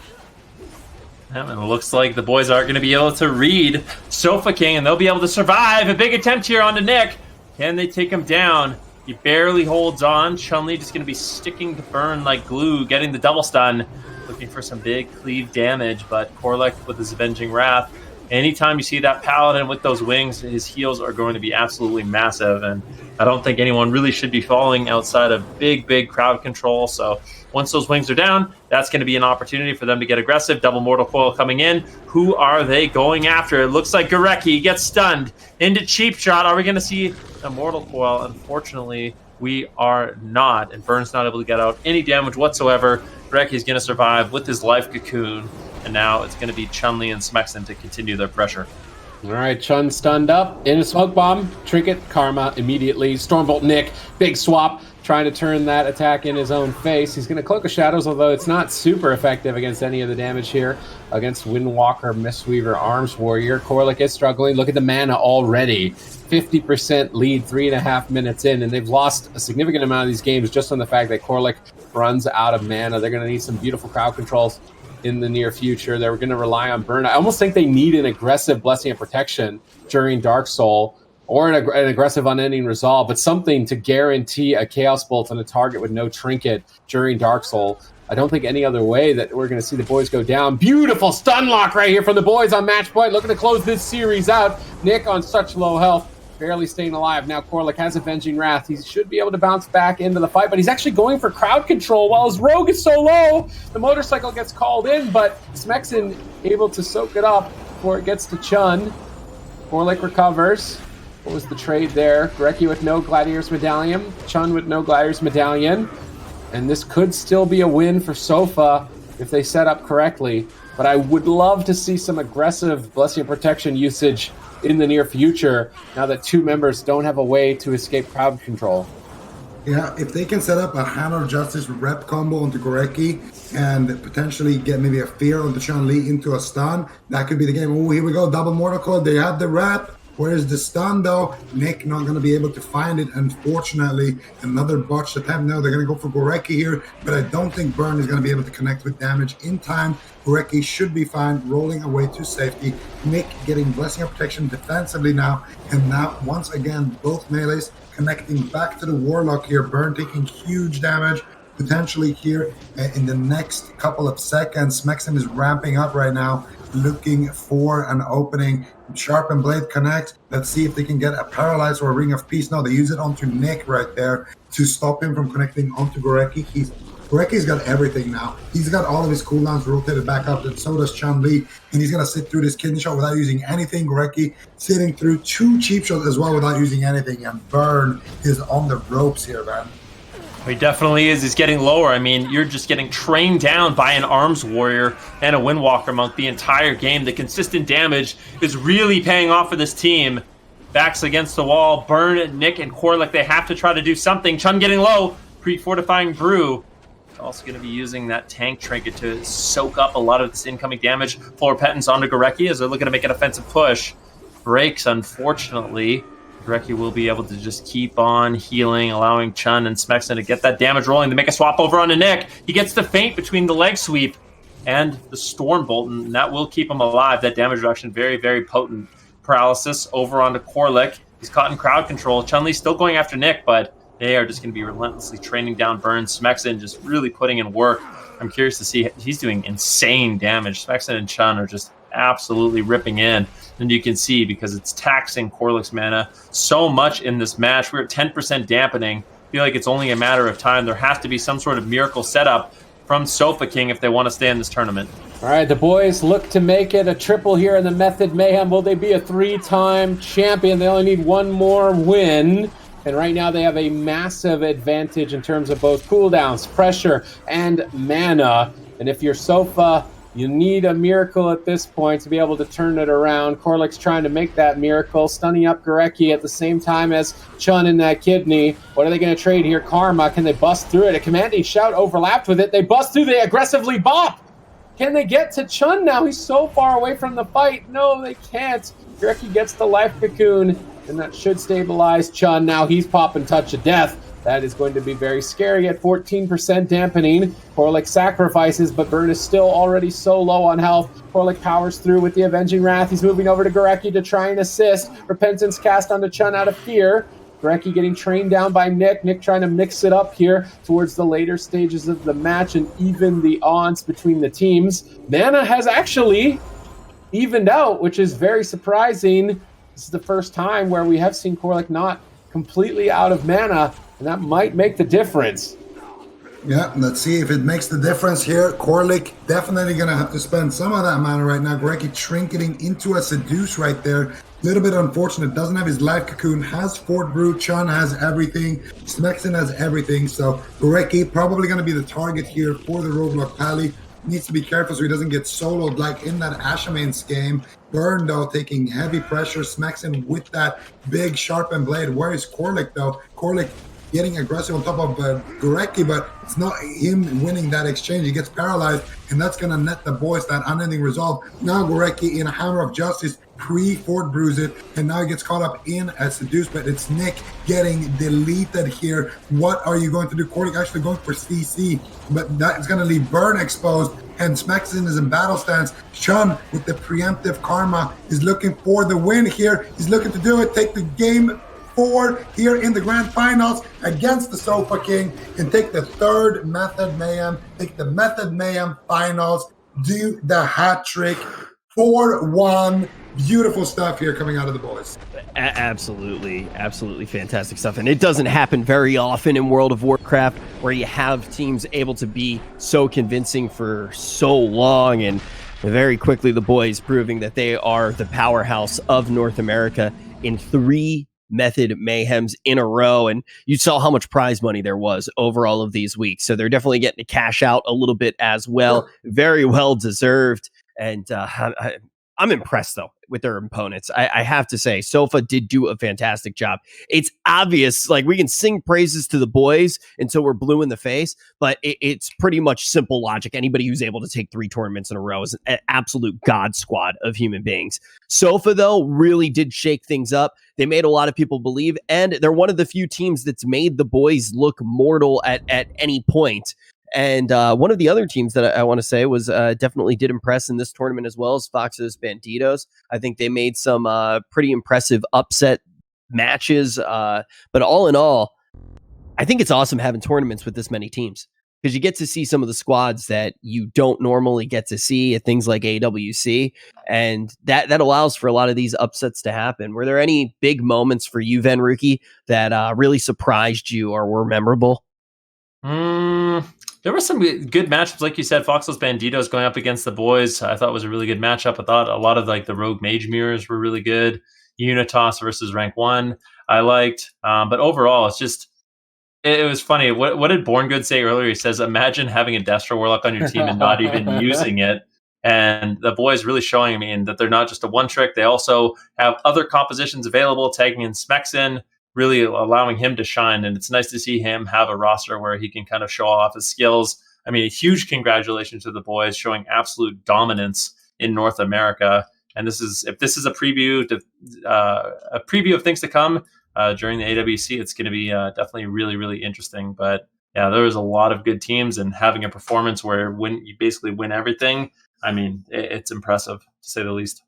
Yeah, and it looks like the boys aren't going to be able to read Sofa King, and they'll be able to survive. A big attempt here onto Nick. Can they take him down? He barely holds on. Chun-Li just going to be sticking to Burn like glue, getting the double stun. Looking for some big cleave damage, but Corlick with his Avenging Wrath. Anytime you see that Paladin with those wings, his heals are going to be absolutely massive, and I don't think anyone really should be falling outside of big crowd control. So once those wings are down, that's going to be an opportunity for them to get aggressive. Double Mortal Coil coming in. Who are they going after? It looks like Gorecki gets stunned into Cheap Shot. Are we going to see a Mortal Coil? Unfortunately, we are not, and Burn's not able to get out any damage whatsoever. Gorecki's going to survive with his Life Cocoon. And now it's going to be Chun-Li and Smexin to continue their pressure. All right, Chun stunned up in a smoke bomb. Trinket, Karma immediately. Stormbolt Nick, big swap, trying to turn that attack in his own face. He's going to Cloak of Shadows, although it's not super effective against any of the damage here. Against Windwalker, Mistweaver, Arms Warrior. Corlick is struggling. Look at the mana already. 50% lead 3.5 minutes in, and they've lost a significant amount of these games just on the fact that Corlick runs out of mana. They're going to need some beautiful crowd controls in the near future. They're going to rely on Burn. I almost think they need an aggressive Blessing of Protection during Dark Soul, or an aggressive Unending Resolve, but something to guarantee a Chaos Bolt on a target with no trinket during Dark Soul. I don't think any other way that we're going to see the boys go down. Beautiful stun lock right here from the boys on match point, looking to close this series out. Nick on such low health, barely staying alive. Now Corlick has Avenging Wrath. He should be able to bounce back into the fight, but he's actually going for crowd control while his rogue is so low. The motorcycle gets called in, but Smexin able to soak it up before it gets to Chun. Corlick recovers. What was the trade there? Gorecki with no Gladiator's Medallion. Chun with no Gladiator's Medallion. And this could still be a win for Sofa if they set up correctly. But I would love to see some aggressive Blessing of Protection usage in the near future, now that two members don't have a way to escape crowd control. Yeah, if they can set up a Hand of Justice rep combo onto Gorecki and potentially get maybe a fear onto Chun-Li into a stun, that could be the game. Oh, here we go, double Mortal Coil. They have the rep. Where's the stun, though? Nick not going to be able to find it, unfortunately. Another botched attempt. No, they're going to go for Gorecki here, but I don't think Burn is going to be able to connect with damage in time. Gorecki should be fine, rolling away to safety. Nick getting Blessing of Protection defensively now, and now, once again, both melees connecting back to the Warlock here. Burn taking huge damage, potentially here in the next couple of seconds. Smexen is ramping up right now, looking for an opening. Sharp and Blade connect. Let's see if they can get a Paralyze or a Ring of Peace. No, they use it onto Nick right there to stop him from connecting onto Gorecki. Gorecki's got everything now. He's got all of his cooldowns rotated back up, and so does Chun-Li. And he's going to sit through this kidney shot without using anything. Gorecki sitting through 2 cheap shots as well without using anything. And Burn is on the ropes here, man. He definitely is. He's getting lower. I mean, you're just getting trained down by an Arms Warrior and a Windwalker Monk the entire game. The consistent damage is really paying off for this team. Backs against the wall. Burn, Nick, and Corlick, they have to try to do something. Chun getting low. Pre-fortifying Brew. Also going to be using that tank trinket to soak up a lot of this incoming damage. Full Repentance onto Gorecki as they're looking to make an offensive push. Breaks, unfortunately. Gorecki will be able to just keep on healing, allowing Chun and Smexen to get that damage rolling to make a swap over onto Nick. He gets the feint between the leg sweep and the Storm Bolt, and that will keep him alive. That damage reduction, very, very potent. Paralysis over onto Corlick. He's caught in crowd control. Chun-Li's still going after Nick, but they are just going to be relentlessly training down Burn. Smexen just really putting in work. I'm curious to see. He's doing insane damage. Smexen and Chun are just absolutely ripping in. And you can see, because it's taxing Corlick's mana so much in this match. We're at 10% dampening. I feel like it's only a matter of time. There has to be some sort of miracle setup from Sofa King if they want to stay in this tournament. All right, the boys look to make it a triple here in the Method Mayhem. Will they be a 3-time champion? They only need one more win. And right now they have a massive advantage in terms of both cooldowns, pressure, and mana. And if you're Sofa, you need a miracle at this point to be able to turn it around. Corlick's trying to make that miracle, stunning up Gorecki at the same time as Chun in that kidney. What are they going to trade here? Karma, can they bust through it? A commanding shout overlapped with it. They bust through, they aggressively bop. Can they get to Chun now? He's so far away from the fight. No, they can't. Gorecki gets the life cocoon, and that should stabilize Chun. Now he's popping Touch of Death. That is going to be very scary at 14% dampening. Corlick sacrifices, but Burn is still already so low on health. Corlick powers through with the Avenging Wrath. He's moving over to Gorecki to try and assist. Repentance cast onto Chun out of fear. Gorecki getting trained down by Nick. Nick trying to mix it up here towards the later stages of the match and even the odds between the teams. Mana has actually evened out, which is very surprising. This is the first time where we have seen Corlick not completely out of mana, and that might make the difference. Yeah, let's see if it makes the difference here. Corlick definitely going to have to spend some of that mana right now. Gorecki trinketing into a Seduce right there. A little bit unfortunate. Doesn't have his life cocoon. Has Fort Brew. Chun has everything. Smexen has everything. So Gorecki probably going to be the target here for the Roadblock Pally. Needs to be careful so he doesn't get soloed like in that Ashamane's game. Burn, though, taking heavy pressure. Smexen with that big sharpened blade. Where is Corlick, though? Corlick getting aggressive on top of Gorecki, but it's not him winning that exchange. He gets paralyzed, and that's going to net the boys that unending resolve. Now Gorecki in a Hammer of Justice pre-Fort Brews it, and now he gets caught up in a Seduce, but it's Nick getting deleted here. What are you going to do? Corlick actually going for CC, but that is going to leave Burn exposed, and Smexen is in battle stance. Chun with the preemptive Karma is looking for the win here. He's looking to do it, take the game 4 here in the grand finals against the Sofa King, and take the 3rd Method Mayhem, take the Method Mayhem finals, do the hat trick, 4-1. Beautiful stuff here coming out of the boys. Absolutely fantastic stuff. And it doesn't happen very often in World of Warcraft, where you have teams able to be so convincing for so long, and very quickly the boys proving that they are the powerhouse of North America in 3 Method Mayhems in a row. And you saw how much prize money there was over all of these weeks. So they're definitely getting to cash out a little bit as well. Very well deserved. And I'm impressed, though. their opponents. I have to say, Sofa did do a fantastic job. It's obvious, like we can sing praises to the boys until we're blue in the face, but it's pretty much simple logic. Anybody who's able to take 3 tournaments in a row is an absolute god squad of human beings. Sofa, though, really did shake things up. They made a lot of people believe, and they're one of the few teams that's made the boys look mortal at any point. And one of the other teams that I want to say was definitely did impress in this tournament as well as Fox's Banditos. I think they made some pretty impressive upset matches. But all in all, I think it's awesome having tournaments with this many teams because you get to see some of the squads that you don't normally get to see at things like AWC. And that allows for a lot of these upsets to happen. Were there any big moments for you, Van Rookie, that really surprised you or were memorable? There were some good matchups, like you said. Foxless Banditos going up against the boys, I thought was a really good matchup. I thought a lot of like the Rogue Mage mirrors were really good. Unitas versus Rank 1, I liked. But overall, it's just it was funny. What did Born Good say earlier? He says, "Imagine having a Destro Warlock on your team and not even using it." And the boys really showing that they're not just a one trick. They also have other compositions available, tagging in Smexin, really allowing him to shine. And it's nice to see him have a roster where he can kind of show off his skills. I mean, a huge congratulations to the boys showing absolute dominance in North America. And if this is a preview of things to come during the AWC, it's going to be definitely really, really interesting. But yeah, there was a lot of good teams, and having a performance where you basically win everything, I mean, it's impressive to say the least.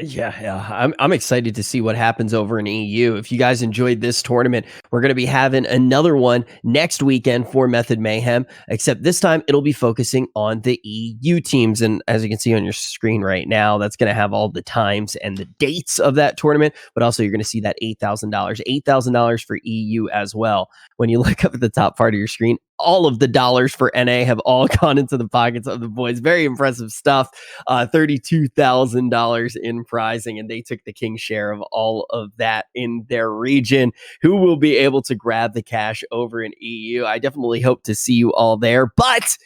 Yeah. I'm excited to see what happens over in EU. If you guys enjoyed this tournament, we're going to be having another one next weekend for Method Mayhem, except this time it'll be focusing on the EU teams. And as you can see on your screen right now, that's going to have all the times and the dates of that tournament, but also you're going to see that $8,000 for EU as well. When you look up at the top part of your screen, all of the dollars for NA have all gone into the pockets of the boys. Very impressive stuff. $32,000 in prizing, and they took the king's share of all of that in their region. Who will be able to grab the cash over in EU? I definitely hope to see you all there. But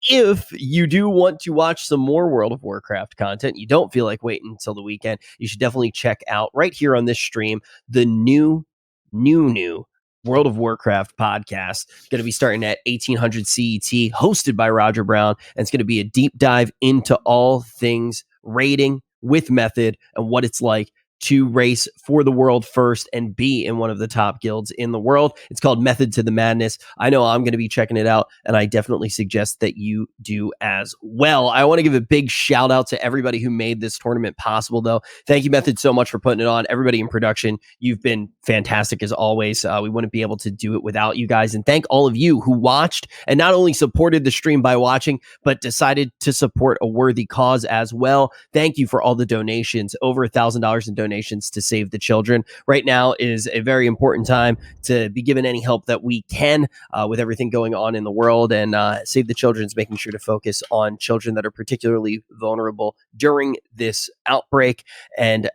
if you do want to watch some more World of Warcraft content, you don't feel like waiting until the weekend, you should definitely check out right here on this stream the new World of Warcraft podcast. It's going to be starting at 1800 CET, hosted by Roger Brown, and it's going to be a deep dive into all things raiding with Method and what it's like to race for the world first and be in one of the top guilds in the world. It's called Method to the Madness. I know I'm going to be checking it out, and I definitely suggest that you do as well. I want to give a big shout out to everybody who made this tournament possible, though. Thank you, Method, so much for putting it on. Everybody in production, you've been fantastic as always. We wouldn't be able to do it without you guys. And thank all of you who watched and not only supported the stream by watching, but decided to support a worthy cause as well. Thank you for all the donations, over $1,000 in donations to save the children. Right now is a very important time to be given any help that we can with everything going on in the world, and Save the Children's making sure to focus on children that are particularly vulnerable during this outbreak. And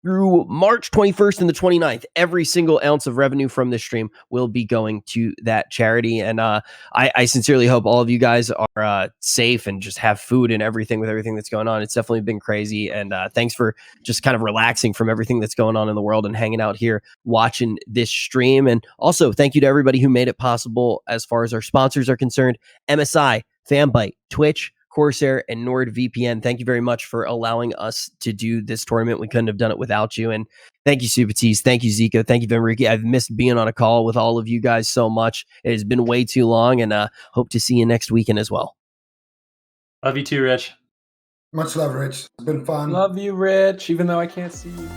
through March 21st and the 29th, every single ounce of revenue from this stream will be going to that charity. And I sincerely hope all of you guys are safe and just have food and everything with everything that's going on. It's definitely been crazy. And thanks for just kind of relaxing from everything that's going on in the world and hanging out here watching this stream. And also thank you to everybody who made it possible as far as our sponsors are concerned. MSI, Fanbyte, Twitch, Corsair, and NordVPN. Thank you very much for allowing us to do this tournament. We couldn't have done it without you. And thank you, Supatees. Thank you, Zico. Thank you, Venrique. I've missed being on a call with all of you guys so much. It has been way too long, and hope to see you next weekend as well. Love you too, Rich. Much love, Rich. It's been fun. Love you, Rich, even though I can't see you.